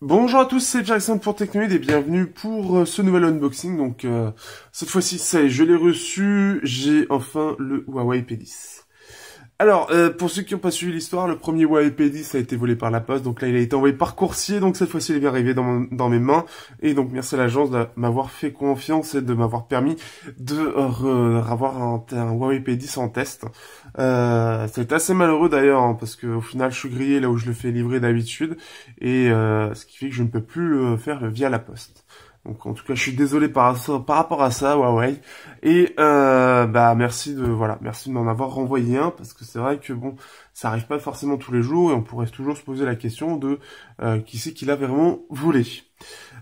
Bonjour à tous, c'est Jackson pour Technoid et bienvenue pour ce nouvel unboxing. Donc cette fois-ci, je l'ai reçu, j'ai enfin le Huawei P10. Alors, pour ceux qui n'ont pas suivi l'histoire, le premier Huawei P10 a été volé par la poste, donc là il a été envoyé par coursier, donc cette fois-ci il est bien arrivé dans mes mains, et donc merci à l'agence de m'avoir fait confiance et de m'avoir permis de avoir un Huawei P10 en test. C'est assez malheureux d'ailleurs, hein, parce que au final je suis grillé là où je le fais livrer d'habitude, et ce qui fait que je ne peux plus le faire via la poste. Donc en tout cas, je suis désolé par rapport à ça, Huawei. Et merci de m'en avoir renvoyé un, parce que c'est vrai que bon, ça arrive pas forcément tous les jours et on pourrait toujours se poser la question de qui c'est qui l'a vraiment volé.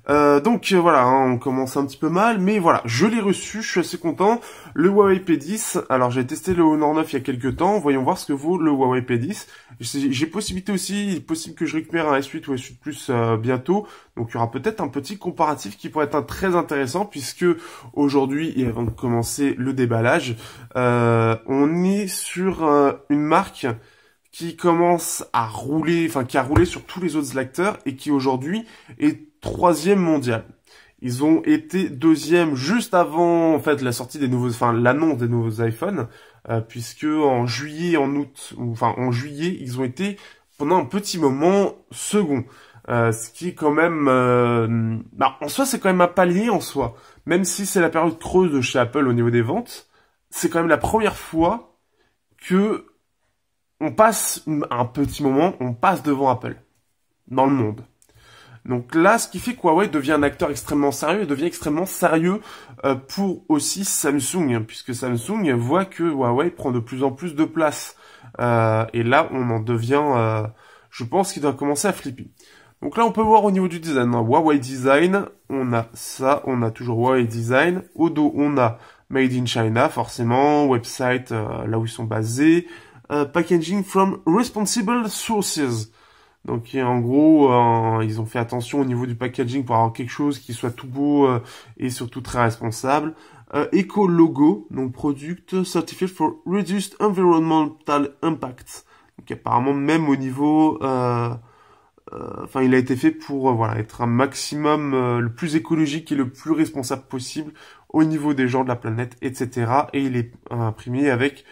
Voilà, hein, on commence un petit peu mal, mais voilà, je l'ai reçu, je suis assez content. Le Huawei P10, alors j'ai testé le Honor 9 il y a quelques temps, voyons voir ce que vaut le Huawei P10. J'ai possibilité aussi, il est possible que je récupère un S8 ou S8 Plus bientôt, donc il y aura peut-être un petit comparatif qui pourrait être très intéressant, puisque aujourd'hui, et avant de commencer le déballage, on est sur une marque qui commence à rouler, enfin qui a roulé sur tous les autres acteurs et qui aujourd'hui est 3e mondial. Ils ont été 2e juste avant en fait la sortie des nouveaux, enfin l'annonce des nouveaux iPhones, puisque en juillet, en juillet, ils ont été pendant un petit moment second. Ce qui est quand même, en soi c'est quand même un palier en soi. Même si c'est la période creuse de chez Apple au niveau des ventes, c'est quand même la première fois que on passe un petit moment, on passe devant Apple dans le monde. Donc là, ce qui fait que Huawei devient un acteur extrêmement sérieux, et devient extrêmement sérieux pour aussi Samsung, hein, puisque Samsung voit que Huawei prend de plus en plus de place. Et là, on en devient, je pense qu'il doit commencer à flipper. Donc là, on peut voir au niveau du design, hein, Huawei Design, on a ça, on a toujours Huawei Design. Au dos, on a Made in China, forcément, website, là où ils sont basés, packaging from responsible sources. Donc en gros, ils ont fait attention au niveau du packaging pour avoir quelque chose qui soit tout beau et surtout très responsable. Eco Logo, donc Product Certified for Reduced Environmental Impact. Donc apparemment même au niveau, il a été fait pour être un maximum le plus écologique et le plus responsable possible au niveau des gens, de la planète, etc. Et il est imprimé avec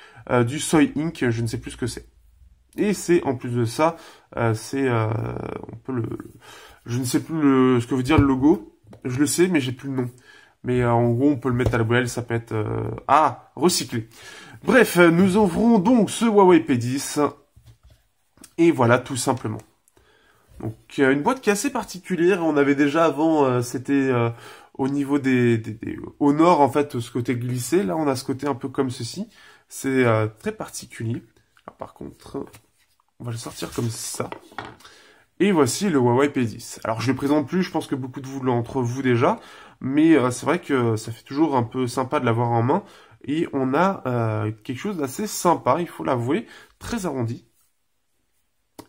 du Soy Ink, je ne sais plus ce que c'est. Et c'est en plus de ça, je ne sais plus ce que veut dire le logo. Je le sais, mais j'ai plus le nom. Mais en gros, on peut le mettre à la poubelle, ça peut être recyclé. Bref, nous ouvrons donc ce Huawei P10 et voilà, tout simplement. Donc une boîte qui est assez particulière. On avait déjà avant, c'était au niveau des Honor en fait, ce côté glissé. Là, on a ce côté un peu comme ceci. C'est très particulier. Alors, par contre, on va le sortir comme ça. Et voici le Huawei P10. Alors je ne le présente plus, je pense que beaucoup de vous d'entre vous déjà, mais c'est vrai que ça fait toujours un peu sympa de l'avoir en main. Et on a quelque chose d'assez sympa, il faut l'avouer, très arrondi.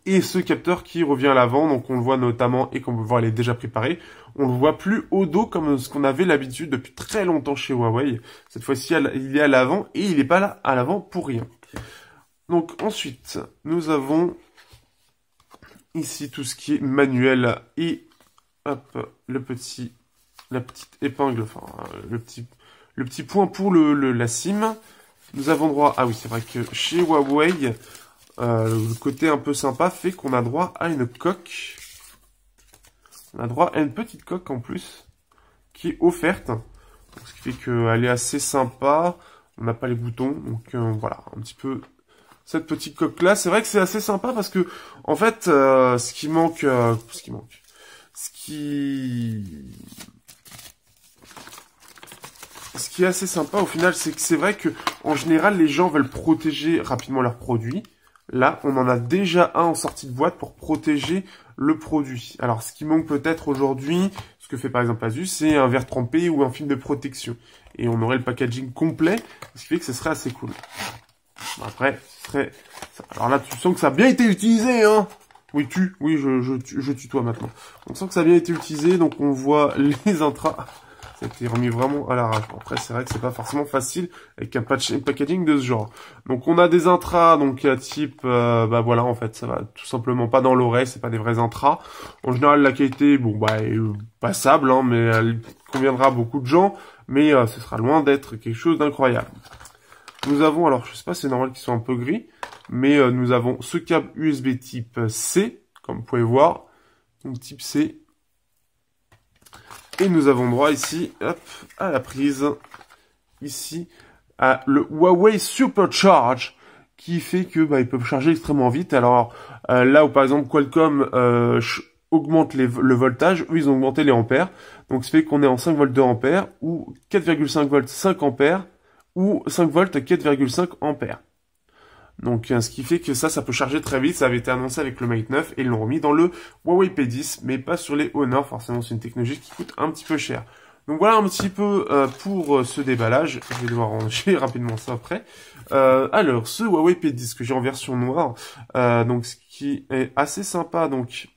Et ce capteur qui revient à l'avant, donc on le voit notamment, et comme on peut voir il est déjà préparé, on le voit plus au dos comme ce qu'on avait l'habitude depuis très longtemps chez Huawei. Cette fois-ci il est à l'avant, et il n'est pas là à l'avant pour rien. Donc ensuite, nous avons ici tout ce qui est manuel et hop, la petite épingle, le petit point pour la SIM. Nous avons droit, ah oui c'est vrai que chez Huawei, le côté un peu sympa fait qu'on a droit à une coque. On a droit à une petite coque en plus qui est offerte, donc, ce qui fait qu'elle est assez sympa. On n'a pas les boutons, donc voilà un petit peu. Cette petite coque là, c'est vrai que c'est assez sympa parce que en fait, ce qui est assez sympa au final, c'est que c'est vrai que en général les gens veulent protéger rapidement leurs produits. Là, on en a déjà un en sortie de boîte pour protéger le produit. Alors, ce qui manque peut-être aujourd'hui, ce que fait par exemple Asus, c'est un verre trempé ou un film de protection. Et on aurait le packaging complet, ce qui fait que ce serait assez cool. Après, alors là, tu sens que ça a bien été utilisé, hein. Oui, je tutoie maintenant. On sent que ça a bien été utilisé, donc on voit les intras. Ça a été remis vraiment à l'arrache. Après, c'est vrai que c'est pas forcément facile avec un packaging de ce genre. Donc, on a des intras, donc type, bah voilà, en fait, ça va tout simplement pas dans l'oreille, c'est pas des vrais intras. En général, la qualité, bon, bah, est passable, hein, mais elle conviendra à beaucoup de gens, mais ce sera loin d'être quelque chose d'incroyable. Nous avons, alors, je sais pas, c'est normal qu'ils soient un peu gris, mais nous avons ce câble USB type C, comme vous pouvez voir, donc type C. Et nous avons droit ici, hop, à la prise, ici, à le Huawei Supercharge, qui fait que ils peuvent charger extrêmement vite. Alors là où par exemple Qualcomm augmente le voltage, eux ils ont augmenté les ampères. Donc ce fait qu'on est en 5 volts 2 ampères, ou 4,5 volts 5 ampères, ou 5 volts 4,5 ampères. Donc, ce qui fait que ça peut charger très vite. Ça avait été annoncé avec le Mate 9 et ils l'ont remis dans le Huawei P10, mais pas sur les Honor. Forcément, c'est une technologie qui coûte un petit peu cher. Donc voilà un petit peu pour ce déballage. Je vais devoir ranger rapidement ça après. Alors, ce Huawei P10 que j'ai en version noire, donc ce qui est assez sympa. Donc,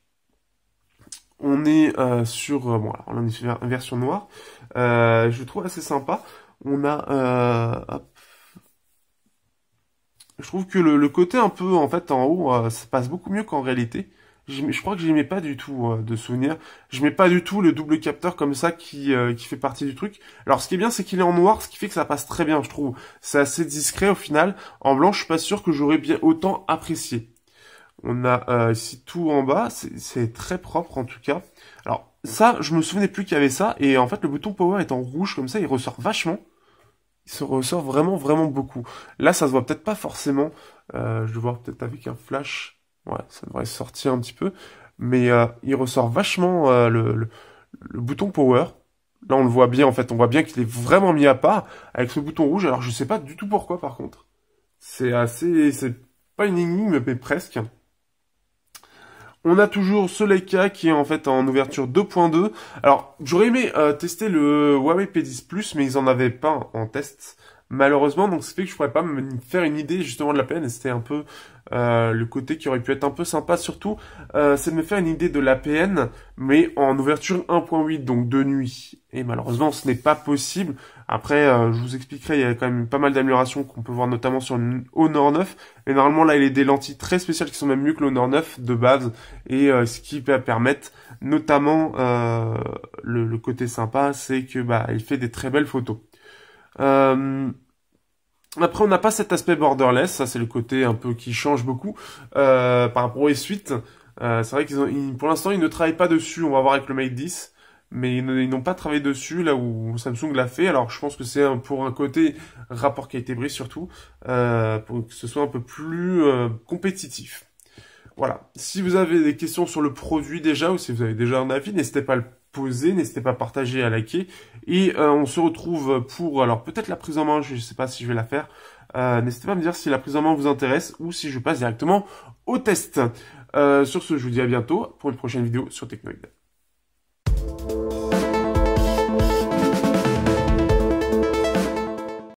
on est sur bon, alors, on est sur une version noire. Je le trouve assez sympa. On a hop, je trouve que le côté un peu, en fait, en haut, ça passe beaucoup mieux qu'en réalité. Je crois que j'aimais pas du tout de souvenir. Je mets pas du tout le double capteur comme ça qui fait partie du truc. Alors, ce qui est bien, c'est qu'il est en noir, ce qui fait que ça passe très bien, je trouve. C'est assez discret au final. En blanc, je suis pas sûr que j'aurais bien autant apprécié. On a ici tout en bas. C'est très propre, en tout cas. Alors, ça, je me souvenais plus qu'il y avait ça. Et en fait, le bouton Power est en rouge, comme ça, il ressort vachement. Il se ressort vraiment, vraiment beaucoup. Là, ça se voit peut-être pas forcément. Je vais voir peut-être avec un flash. Ouais, ça devrait sortir un petit peu. Mais il ressort vachement le bouton Power. Là, on le voit bien, en fait. On voit bien qu'il est vraiment mis à part avec ce bouton rouge. Alors, je sais pas du tout pourquoi, par contre. C'est pas une énigme, mais presque. On a toujours ce Leica qui est en fait en ouverture 2.2. Alors, j'aurais aimé tester le Huawei P10 Plus, mais ils en avaient pas en test, malheureusement. Donc, ça fait que je pourrais pas me faire une idée justement de la PN. Et c'était un peu le côté qui aurait pu être un peu sympa, surtout, c'est de me faire une idée de l'APN, mais en ouverture 1.8, donc de nuit. Et malheureusement, ce n'est pas possible. Après, je vous expliquerai, il y a quand même pas mal d'améliorations qu'on peut voir notamment sur le Honor 9. Mais normalement, là, il est des lentilles très spéciales qui sont même mieux que l'Honor 9 de base. Et ce qui peut permettre, notamment, le côté sympa, c'est que il fait des très belles photos. Après, on n'a pas cet aspect borderless, ça c'est le côté un peu qui change beaucoup par rapport aux S8. C'est vrai pour l'instant, ils ne travaillent pas dessus, on va voir avec le Mate 10, mais ils n'ont pas travaillé dessus là où Samsung l'a fait. Alors, je pense que c'est pour un côté rapport qualité-prix surtout, pour que ce soit un peu plus compétitif. Voilà. Si vous avez des questions sur le produit déjà, ou si vous avez déjà un avis, n'hésitez pas à le poser, n'hésitez pas à partager, à liker. Et on se retrouve pour, alors peut-être la prise en main, je ne sais pas si je vais la faire. N'hésitez pas à me dire si la prise en main vous intéresse ou si je passe directement au test. Sur ce, je vous dis à bientôt pour une prochaine vidéo sur Teknoid.